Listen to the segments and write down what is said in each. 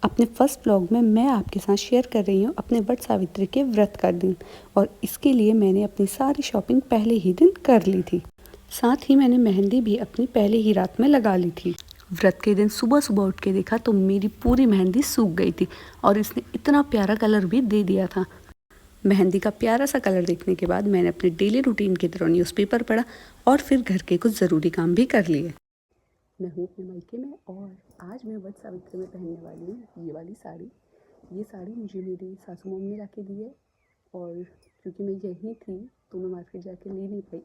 अपने first vlog में मैं आपके साथ शेयर कर रही हूँ अपने वट सावित्री के व्रत का दिन। और इसके लिए मैंने अपनी सारी शॉपिंग पहले ही दिन कर ली थी। साथ ही मैंने मेहंदी भी अपनी पहले ही रात में लगा ली थी। व्रत के दिन सुबह सुबह उठ के देखा तो मेरी पूरी मेहंदी सूख गई थी और इसने इतना प्यारा कलर भी दे दिया था। मेहंदी का प्यारा सा कलर देखने के बाद मैंने अपने डेली रूटीन की तरह न्यूज़पेपर पढ़ा और फिर घर के कुछ ज़रूरी काम भी कर लिए। मैं हूँ अपने मायके में और आज मैं वट सावित्री में पहनने वाली हूँ ये वाली साड़ी। ये साड़ी मुझे मेरी सासू मम्मी ने ला के दी है और क्योंकि मैं यहीं थी तो मैं मार्केट जाके ले नहीं पाई,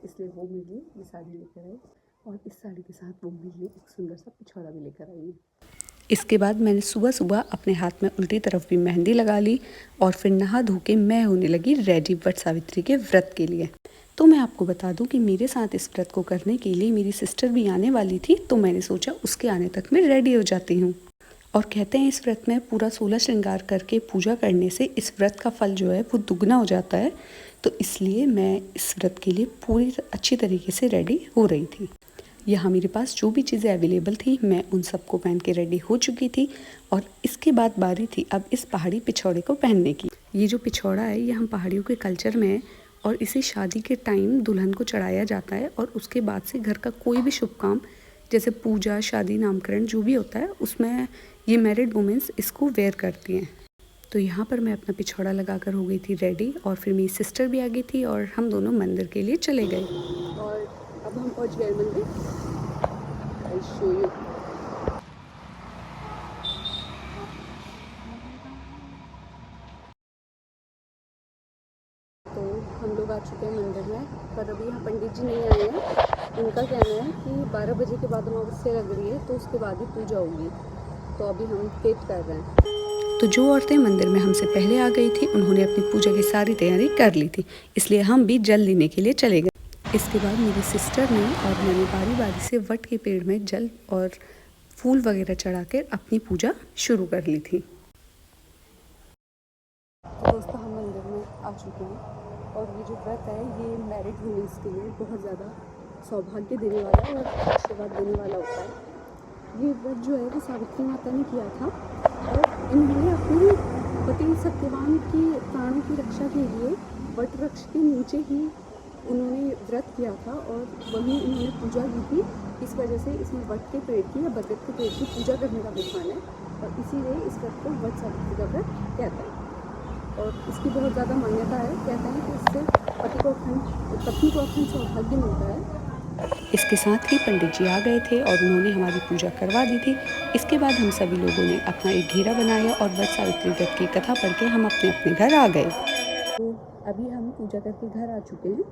इसलिए वो मेरे लिए ये साड़ी लेकर आई और इस साड़ी के साथ वो मेरे लिए एक सुंदर सा पिछौड़ा भी लेकर आई है। इसके बाद मैंने सुबह सुबह अपने हाथ में उल्टी तरफ भी मेहंदी लगा ली और फिर नहा धो के मैं होने लगी रेडी वट सावित्री के व्रत के लिए। तो मैं आपको बता दूं कि मेरे साथ इस व्रत को करने के लिए मेरी सिस्टर भी आने वाली थी, तो मैंने सोचा उसके आने तक मैं रेडी हो जाती हूँ। और कहते हैं इस व्रत में पूरा 16 श्रृंगार करके पूजा करने से इस व्रत का फल जो है वो दुगना हो जाता है। तो इसलिए मैं इस व्रत के लिए पूरी अच्छी तरीके से रेडी हो रही थी। यहाँ मेरे पास जो भी चीज़ें अवेलेबल थी मैं उन सबको पहन के रेडी हो चुकी थी और इसके बाद बारी थी अब इस पहाड़ी पिछौड़े को पहनने की। ये जो पिछौड़ा है ये हम पहाड़ियों के कल्चर में है और इसे शादी के टाइम दुल्हन को चढ़ाया जाता है और उसके बाद से घर का कोई भी शुभ काम जैसे पूजा, शादी, नामकरण जो भी होता है उसमें ये मैरिड वुमेंस इसको वेयर करती हैं। तो यहाँ पर मैं अपना पिछौड़ा लगाकर हो गई थी रेडी और फिर मेरी सिस्टर भी आ गई थी और हम दोनों मंदिर के लिए चले गए। और अब हम पहुँच गए मंदिर। I show you. तो हम लोग आ चुके हैं मंदिर में, पर अभी यहाँ पंडित जी नहीं आए हैं। उनका कहना है कि 12 बजे के बाद अमावस्या लग रही है तो उसके बाद ही पूजा होगी, तो अभी हम वेट कर रहे हैं। तो जो औरतें मंदिर में हमसे पहले आ गई थी उन्होंने अपनी पूजा की सारी तैयारी कर ली थी, इसलिए हम भी जल लेने के लिए चले गए। इसके बाद मेरी सिस्टर ने और मैंने बारी बारी से वट के पेड़ में जल और फूल वगैरह चढ़ाकर अपनी पूजा शुरू कर ली थी। तो दोस्तों हम मंदिर में आ चुके हैं और ये जो व्रत है ये मैरिड वुमेंस के लिए बहुत ज़्यादा सौभाग्य देने वाला और आशीर्वाद देने वाला होता है। ये व्रत जो है वो सावित्री माता ने किया था और इन्होंने अपने पति सत्यवान की प्राणों की रक्षा के लिए वट वृक्ष के नीचे ही उन्होंने व्रत किया था और वहीं उन्होंने पूजा की थी। इस वजह से इसमें वट के पेड़ की या बरगद के पेड़ की पूजा करने का विधान है और इसीलिए इस व्रत को वट सावित्री का व्रत कहते हैं। और इसकी बहुत ज़्यादा मान्यता है, कहते हैं कि इससे पत्नी को अखंड सौभाग्य मिलता है। इसके साथ ही पंडित जी आ गए थे और उन्होंने हमारी पूजा करवा दी थी। इसके बाद हम सभी लोगों ने अपना एक घेरा बनाया और वट सावित्री व्रत की कथा पढ़ के हम अपने अपने घर आ गए। तो अभी हम पूजा करके घर आ चुके हैं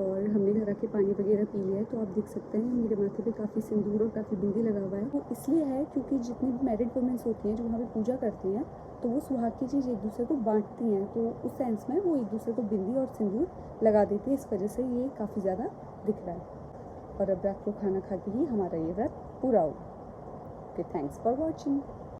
और हमने घर आके पानी वगैरह पी लिया है। तो आप देख सकते हैं मेरे माथे पे काफ़ी सिंदूर और काफ़ी बिंदी लगा हुआ है। वो इसलिए है क्योंकि जितनी भी मैरिड वुमेंस होती हैं जो वहाँ पे पूजा करती हैं तो वो सुहाग की चीज़ एक दूसरे को बांटती हैं, तो उस सेंस में वो एक दूसरे को बिंदी और सिंदूर लगा देती है। इस वजह से ये काफ़ी ज़्यादा दिख रहा है और अब रात को खाना खा के ही हमारा ये व्रत पूरा होगा। Okay, thanks for watching.